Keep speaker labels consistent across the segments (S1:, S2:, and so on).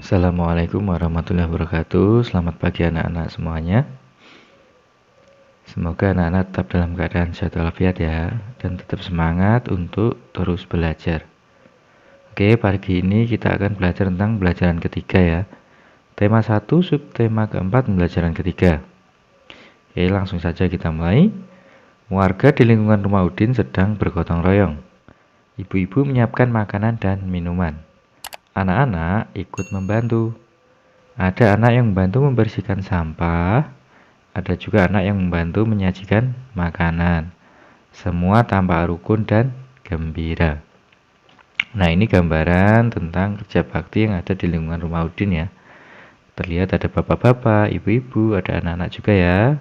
S1: Assalamualaikum warahmatullahi wabarakatuh. Selamat pagi anak-anak semuanya. Semoga anak-anak tetap dalam keadaan sehat walafiat ya, dan tetap semangat untuk terus belajar. Oke, pagi ini kita akan belajar tentang pembelajaran ketiga ya. Tema 1, subtema keempat, pembelajaran ketiga. Oke, langsung saja kita mulai. Warga di lingkungan rumah Udin sedang bergotong royong. Ibu-ibu menyiapkan makanan dan minuman. Anak-anak ikut membantu. Ada anak yang membantu membersihkan sampah, ada juga anak yang membantu menyajikan makanan. Semua tampak rukun dan gembira. Nah, ini gambaran tentang kerja bakti yang ada di lingkungan rumah Udin ya. Terlihat ada bapak-bapak, ibu-ibu, ada anak-anak juga ya.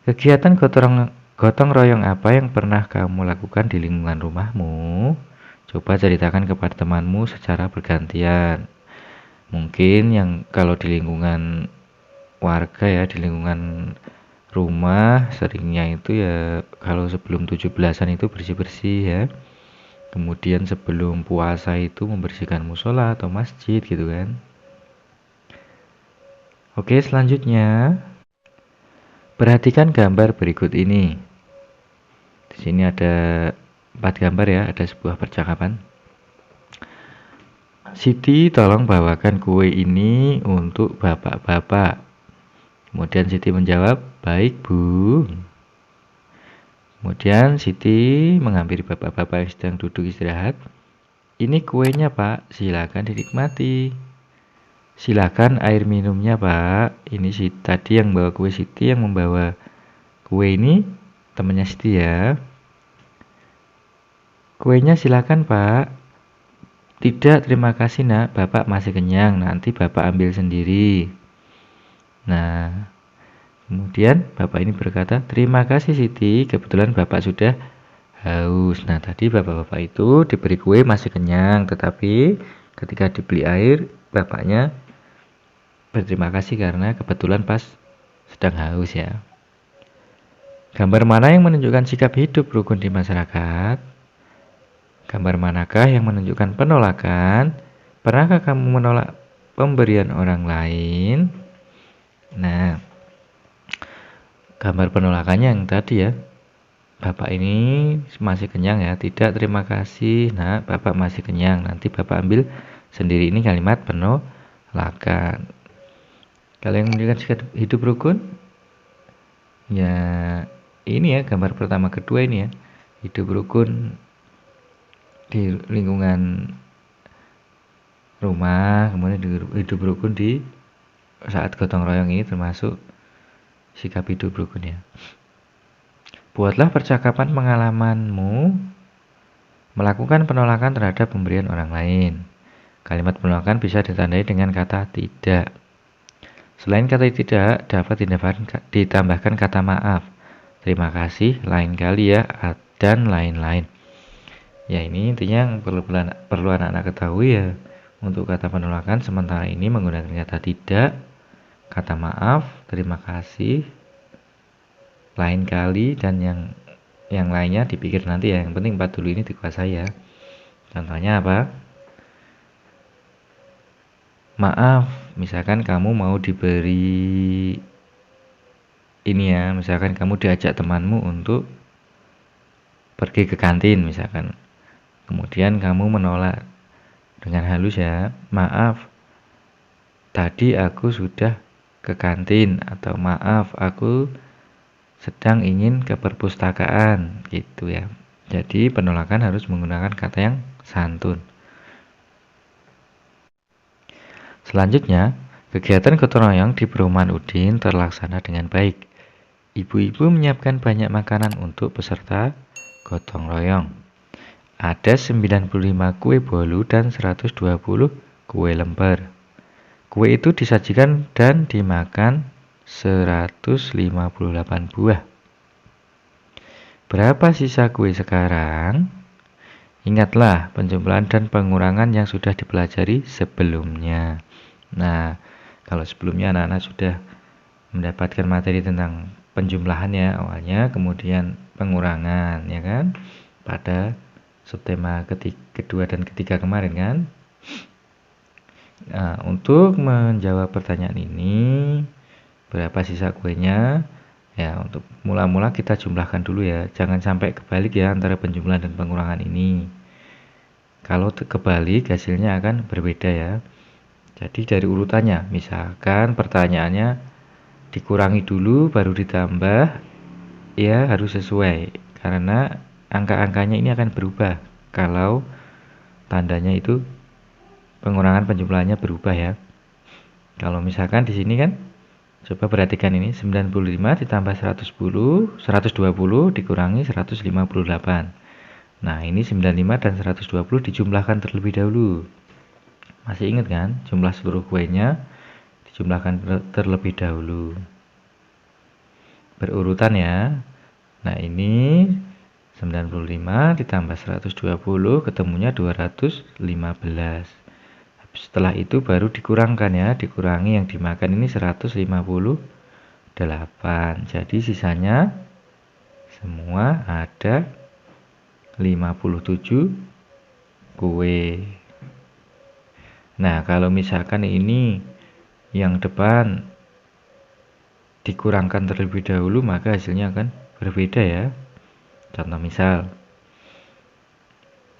S1: Kegiatan gotong royong apa yang pernah kamu lakukan di lingkungan rumahmu? Coba ceritakan kepada temanmu secara bergantian. Mungkin yang kalau di lingkungan warga ya, di lingkungan rumah seringnya itu ya kalau sebelum 17-an itu bersih-bersih ya. Kemudian sebelum puasa itu membersihkan musola atau masjid gitu kan. Oke, selanjutnya perhatikan gambar berikut ini. Di sini ada 4 gambar ya, ada sebuah percakapan. Siti, tolong bawakan kue ini untuk bapak-bapak. Kemudian Siti menjawab, baik Bu. Kemudian Siti menghampiri bapak-bapak yang sedang duduk istirahat. Ini kuenya Pak, silakan dinikmati. Silakan air minumnya Pak. Ini tadi yang bawa kue Siti, yang membawa kue ini temannya Siti ya. Kuenya silakan Pak. Tidak, terima kasih nak, Bapak masih kenyang, nanti Bapak ambil sendiri. Nah, kemudian Bapak ini berkata, terima kasih Siti, kebetulan Bapak sudah haus. Nah, tadi bapak-bapak itu diberi kue masih kenyang, tetapi ketika dibeli air, bapaknya berterima kasih karena kebetulan pas sedang haus ya. Gambar mana yang menunjukkan sikap hidup rukun di masyarakat? Gambar manakah yang menunjukkan penolakan? Pernahkah kamu menolak pemberian orang lain? Nah, gambar penolakannya yang tadi ya. Bapak ini masih kenyang ya. Tidak, terima kasih. Nah, Bapak masih kenyang. Nanti Bapak ambil sendiri. Ini kalimat penolakan. Kalau yang menunjukkan sikap hidup rukun, ya ini ya gambar pertama kedua ini ya. Hidup rukun di lingkungan rumah, kemudian hidup rukun di saat gotong royong ini termasuk sikap hidup rukun ya. Buatlah percakapan pengalamanmu melakukan penolakan terhadap pemberian orang lain. Kalimat penolakan bisa ditandai dengan kata tidak. Selain kata tidak, dapat ditambahkan kata maaf, terima kasih, lain kali ya, dan lain-lain. Ya, ini intinya yang perlu anak-anak ketahui ya. Untuk kata penolakan sementara ini menggunakan kata tidak, kata maaf, terima kasih, lain kali, dan yang lainnya dipikir nanti ya. Yang penting 4 dulu ini dikuasai ya. Contohnya apa? Maaf, misalkan kamu mau diberi ini ya, misalkan kamu diajak temanmu untuk pergi ke kantin misalkan. Kemudian kamu menolak dengan halus ya, maaf, tadi aku sudah ke kantin, atau maaf, aku sedang ingin ke perpustakaan gitu ya. Jadi penolakan harus menggunakan kata yang santun. Selanjutnya, kegiatan gotong royong di perumahan Udin terlaksana dengan baik. Ibu-ibu menyiapkan banyak makanan untuk peserta gotong royong. Ada 95 kue bolu dan 120 kue lembar. Kue itu disajikan dan dimakan 158 buah. Berapa sisa kue sekarang? Ingatlah penjumlahan dan pengurangan yang sudah dipelajari sebelumnya. Nah, kalau sebelumnya anak-anak sudah mendapatkan materi tentang penjumlahan ya awalnya, kemudian pengurangan ya kan, pada subtema kedua dan ketiga kemarin kan. Nah, untuk menjawab pertanyaan ini, berapa sisa kuenya? Ya, untuk mula-mula kita jumlahkan dulu ya. Jangan sampai kebalik ya antara penjumlahan dan pengurangan ini. Kalau kebalik, hasilnya akan berbeda ya. Jadi dari urutannya, misalkan pertanyaannya dikurangi dulu baru ditambah, ya harus sesuai. Karena angka-angkanya ini akan berubah kalau tandanya itu pengurangan penjumlahannya berubah ya. Kalau misalkan di sini kan, coba perhatikan ini 95 ditambah 120 dikurangi 158. Nah, ini 95 dan 120 dijumlahkan terlebih dahulu. Masih ingat kan? Jumlah seluruh kuenya dijumlahkan terlebih dahulu. Berurutan ya. Nah, ini 95 ditambah 120 ketemunya 215. Setelah itu baru dikurangkan ya, dikurangi yang dimakan ini 158. Jadi sisanya semua ada 57 kue. Nah, kalau misalkan ini yang depan dikurangkan terlebih dahulu, maka hasilnya akan berbeda ya. Contoh misal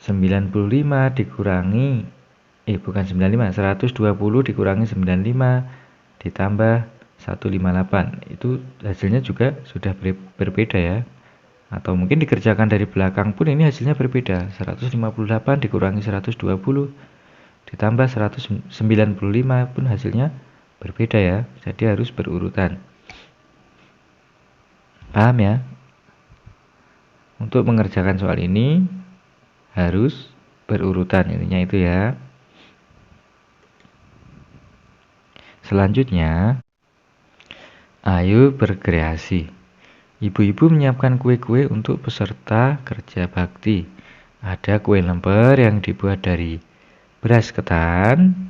S1: 95 dikurangi bukan 95, 120 dikurangi 95 ditambah 158. Itu hasilnya juga sudah berbeda ya. Atau mungkin dikerjakan dari belakang pun ini hasilnya berbeda. 158 dikurangi 120 ditambah 195 pun hasilnya berbeda ya. Jadi harus berurutan. Paham ya? Untuk mengerjakan soal ini harus berurutan, intinya itu ya. Selanjutnya, ayo berkreasi. Ibu-ibu menyiapkan kue-kue untuk peserta kerja bakti. Ada kue lemper yang dibuat dari beras ketan.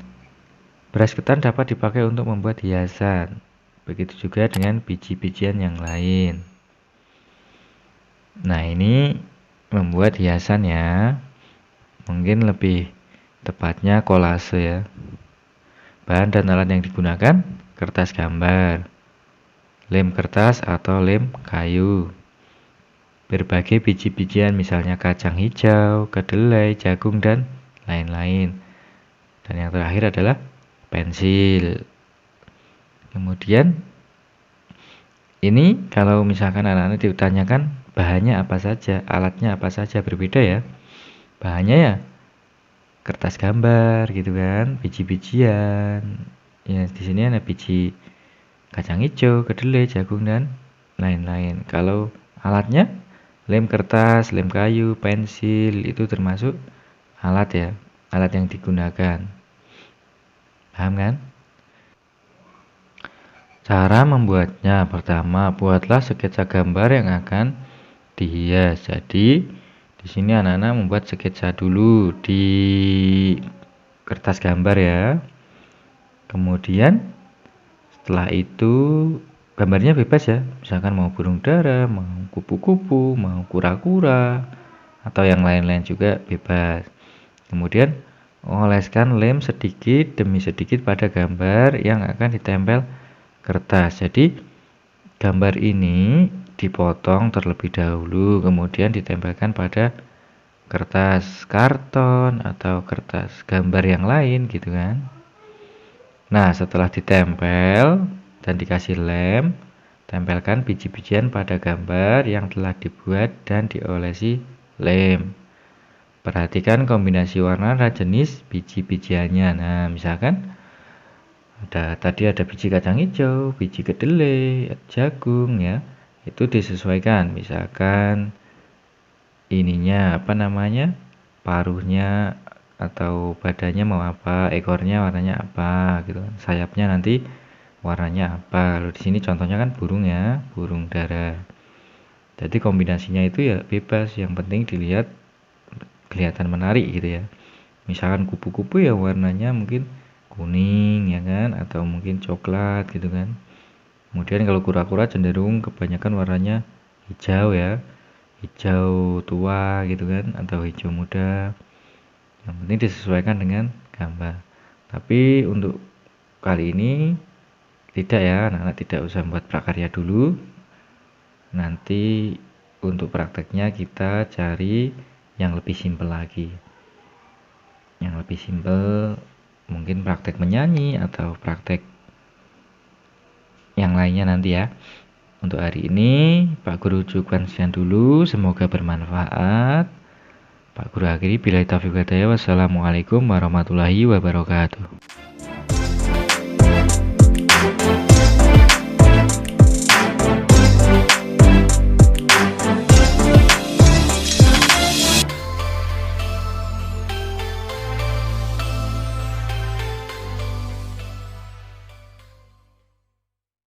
S1: Beras ketan dapat dipakai untuk membuat hiasan. Begitu juga dengan biji-bijian yang lain. Nah, ini membuat hiasan ya. Mungkin lebih tepatnya kolase ya. Bahan dan alat yang digunakan, kertas gambar, lem kertas atau lem kayu, berbagai biji-bijian misalnya kacang hijau, kedelai, jagung, dan lain-lain. Dan yang terakhir adalah pensil. Kemudian ini kalau misalkan anak-anak ditanyakan bahannya apa saja, alatnya apa saja, berbeda ya. Bahannya ya kertas gambar gitu kan, biji-bijian. Ya di sini ada biji kacang hijau, kedelai, jagung, dan lain-lain. Kalau alatnya lem kertas, lem kayu, pensil, itu termasuk alat ya, alat yang digunakan. Paham kan? Cara membuatnya, pertama buatlah sketsa gambar yang akan dihias. Jadi di sini anak-anak membuat sketsa dulu di kertas gambar ya. Kemudian setelah itu gambarnya bebas ya. Misalkan mau burung dara, mau kupu-kupu, mau kura-kura, atau yang lain-lain juga bebas. Kemudian oleskan lem sedikit demi sedikit pada gambar yang akan ditempel kertas. Jadi gambar ini dipotong terlebih dahulu, kemudian ditempelkan pada kertas karton atau kertas gambar yang lain gitu kan. Nah, setelah ditempel dan dikasih lem, tempelkan biji-bijian pada gambar yang telah dibuat dan diolesi lem. Perhatikan kombinasi warna dan jenis biji-bijiannya. Nah, misalkan tadi ada biji kacang hijau, biji kedelai, jagung ya. Itu disesuaikan. Misalkan ininya apa namanya? Paruhnya atau badannya mau apa, ekornya warnanya apa gitu kan. Sayapnya nanti warnanya apa. Lalu di sini contohnya kan burung ya, burung dara. Jadi kombinasinya itu ya bebas, yang penting dilihat kelihatan menarik gitu ya. Misalkan kupu-kupu ya warnanya mungkin kuning ya kan, atau mungkin coklat gitu kan. Kemudian kalau kura-kura cenderung kebanyakan warnanya hijau ya, hijau tua gitu kan, atau hijau muda. Yang penting disesuaikan dengan gambar. Tapi untuk kali ini tidak ya, anak-anak tidak usah membuat prakarya dulu. Nanti untuk prakteknya kita cari yang lebih simpel lagi. Yang lebih simpel mungkin praktek menyanyi atau praktek yang lainnya nanti ya. Untuk hari ini Pak Guru cukupkan sekian dulu, semoga bermanfaat. Pak Guru akhiri, billahi taufiq wal hidayah. Wassalamualaikum warahmatullahi wabarakatuh.